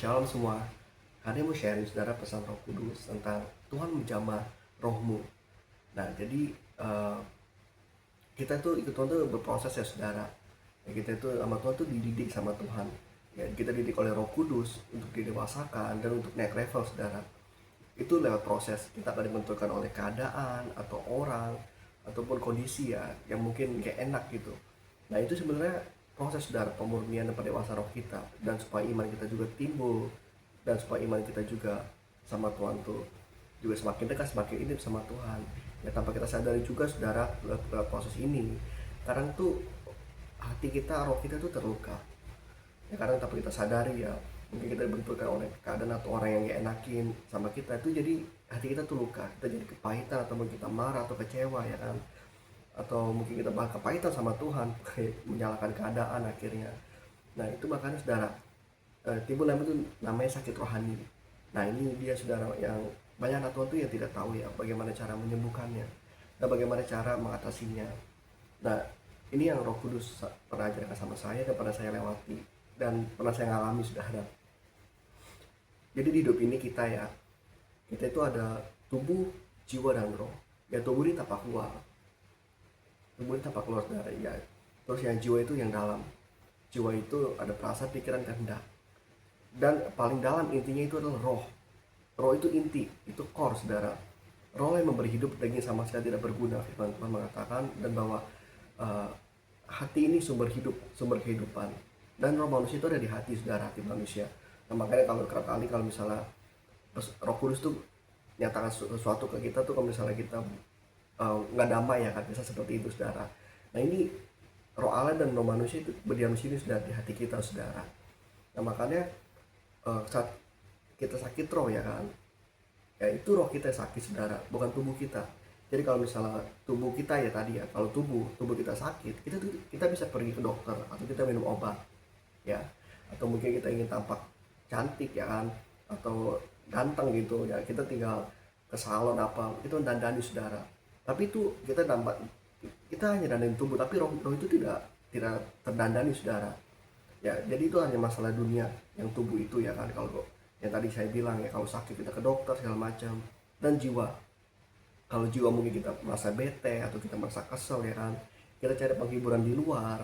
Shalom semua. Hari ini mau sharing saudara pesan Roh Kudus tentang Tuhan menjamah rohmu. Nah, jadi kita tuh ikut Tuhan tuh berproses ya saudara. Ya, kita tuh sama Tuhan tuh dididik sama Tuhan. Ya, kita didik oleh Roh Kudus untuk didewasakan dan untuk naik level saudara. Itu lewat proses. Kita akan dibentukkan oleh keadaan atau orang ataupun kondisi ya yang mungkin gak enak gitu. Nah, itu sebenarnya proses saudara pemurnian dan pendewasaan roh kita, dan supaya iman kita juga timbul, dan supaya iman kita juga sama Tuhan tuh juga semakin dekat, semakin intim sama Tuhan. Ya, tanpa kita sadari juga saudara, lewat proses ini kadang tuh hati kita, roh kita tuh terluka. Ya, kadang tanpa kita sadari ya, mungkin kita dibenturkan oleh keadaan atau orang yang gak enakin sama kita, itu jadi hati kita tuh luka, kita jadi kepahitan, atau mungkin kita marah atau kecewa ya kan, atau mungkin kita bahkan kepahitan sama Tuhan menyalahkan keadaan akhirnya. Nah, itu makanya saudara, timbul namanya sakit rohani. Nah, ini dia saudara yang banyak anak Tuhan tuh yang tidak tahu ya bagaimana cara menyembuhkannya dan bagaimana cara mengatasinya. Nah, ini yang Roh Kudus pernah ajarkan sama saya dan pernah saya lewati dan pernah saya alami saudara. Jadi di hidup ini kita itu ada tubuh, jiwa, dan roh. Ya, tubuh ini tampak luar, saudara ya. Terus yang jiwa itu yang dalam. Jiwa itu ada perasaan, pikiran, kehendak. Dan paling dalam intinya itu adalah roh. Roh itu inti, itu core saudara. Roh yang memberi hidup, daging sama sekali tidak berguna. Firman Tuhan mengatakan, dan bahwa uh, hati ini sumber hidup, sumber kehidupan. Dan roh manusia itu ada di hati saudara, hati manusia. Nah, makanya kalau kerap kali kalau misalnya Roh Kudus tuh nyatakan sesuatu ke kita tuh, kalau misalnya kita nggak damai ya kan, bisa seperti itu saudara. Nah, ini roh Allah dan roh manusia itu berdiam di sini sudah di hati kita saudara. Nah, makanya saat kita sakit roh ya kan, ya itu roh kita sakit saudara, bukan tubuh kita. Jadi kalau misalnya tubuh kita ya tadi ya, kalau tubuh kita sakit, kita bisa pergi ke dokter atau kita minum obat ya, atau mungkin kita ingin tampak cantik ya kan, atau ganteng gitu ya, kita tinggal ke salon apa itu dandani saudara. Tapi itu kita hanya dandanin tubuh, tapi roh itu tidak terdandani saudara. Ya, jadi itu hanya masalah dunia yang tubuh itu ya kan. Kalau yang tadi saya bilang ya, kalau sakit kita ke dokter segala macam. Dan jiwa, kalau jiwa mungkin kita merasa bete atau kita merasa kesel ya kan, kita cari penghiburan di luar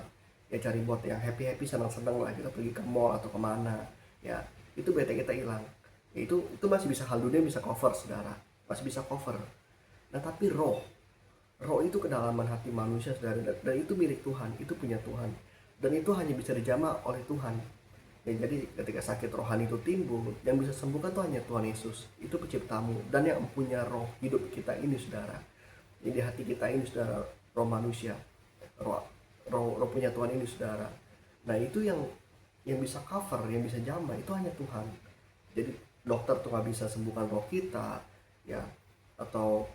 ya, cari buat yang happy senang lah, kita pergi ke mall atau kemana ya, itu bete kita hilang ya. Itu masih bisa, hal dunia bisa cover saudara, masih bisa cover. Nah, tapi roh itu kedalaman hati manusia saudara, dan itu milik Tuhan, itu punya Tuhan, dan itu hanya bisa dijamah oleh Tuhan ya. Jadi ketika sakit rohani itu timbul, yang bisa sembuhkan itu hanya Tuhan Yesus, itu penciptamu dan yang punya roh hidup kita ini saudara. Jadi hati kita ini saudara, roh manusia, roh punya Tuhan ini saudara. Nah, itu yang bisa cover, yang bisa jamah itu hanya Tuhan. Jadi dokter tuh nggak bisa sembuhkan roh kita ya, atau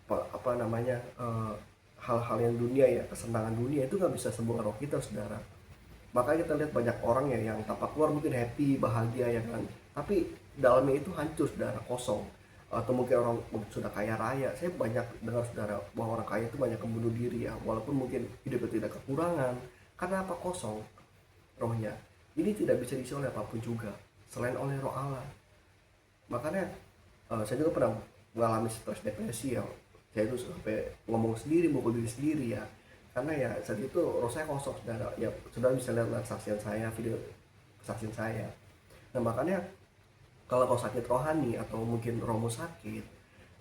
apa namanya, hal-hal yang dunia ya, kesenangan dunia itu nggak bisa sembuhkan roh kita saudara. Makanya kita lihat banyak orang ya yang tampak luar mungkin happy, bahagia ya kan, tapi dalamnya itu hancur saudara, kosong. Atau mungkin orang sudah kaya raya, saya banyak dengar saudara bahwa orang kaya itu banyak yang bunuh diri ya, walaupun mungkin hidupnya tidak kekurangan. Karena apa? Kosong rohnya. Ini tidak bisa diisi oleh apapun juga selain oleh roh Allah. Makanya saya juga pernah mengalami stres, depresi ya. Saya itu sampai ngomong sendiri, mukul diri sendiri ya, karena ya saat itu roh saya kosong saudara ya. Saudara bisa lihat kesaksian saya, video kesaksian saya. Nah, makanya kalau kau sakit rohani atau mungkin rohmu sakit,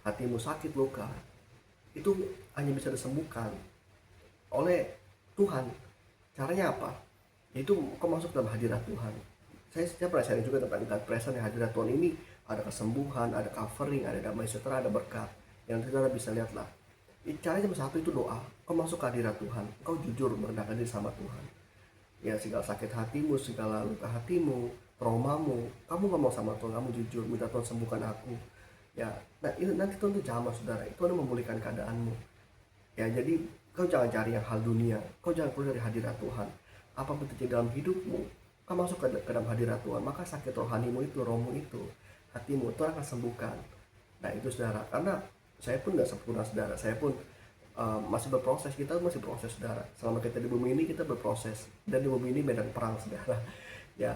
hatimu sakit, luka, itu hanya bisa disembuhkan oleh Tuhan. Caranya apa? Itu kau masuk dalam hadirat Tuhan. Saya pernah sharing juga tentang God presence yang hadirat Tuhan ini, ada kesembuhan, ada covering, ada damai sejahtera, ada berkat yang saudara bisa lihat lah. Caranya cuma satu, itu doa. Kau masuk ke hadirat Tuhan, kau jujur merendahkan diri sama Tuhan ya. Segala sakit hatimu, segala luka hatimu, traumamu, kamu ngomong sama Tuhan, kamu jujur minta Tuhan sembuhkan aku ya. Nah, itu nanti Tuhan tuh jamah saudara, itu akan memulihkan keadaanmu ya. Jadi kau jangan cari yang hal dunia, kau jangan keluar dari hadirat Tuhan. Apapun terjadi dalam hidupmu, kau masuk ke dalam hadirat Tuhan, maka sakit rohanimu itu, rohmu itu, hatimu, Tuhan akan sembuhkan. Nah, itu saudara, karena saya pun nggak sempurna saudara, saya pun masih berproses, kita masih proses saudara. Selama kita di bumi ini kita berproses, dan di bumi ini medan perang saudara ya.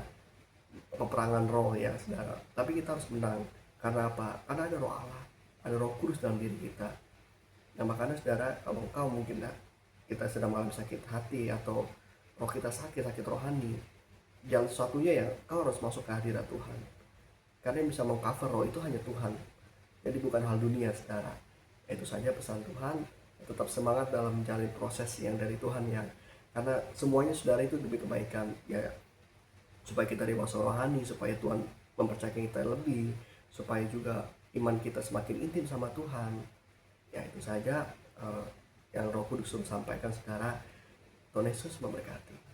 peperangan roh ya saudara, tapi kita harus menang. Karena apa? Karena ada roh Allah, ada roh kudus dalam diri kita. Nah makanya saudara, kalau engkau mungkin kita sedang mengalami sakit hati atau roh kita sakit rohani, jalan satunya ya kau harus masuk ke hadirat Tuhan. Karena yang bisa mengcover roh itu hanya Tuhan. Jadi bukan hal dunia saudara. Itu saja pesan Tuhan. Tetap semangat dalam menjalani proses yang dari Tuhan ya. Karena semuanya saudara itu demi kebaikan ya. Supaya kita dewasa rohani, supaya Tuhan mempercayakan kita lebih, supaya juga iman kita semakin intim sama Tuhan. Ya itu saja yang Roh Kudus sampaikan saudara. Tuhan Yesus memberkati.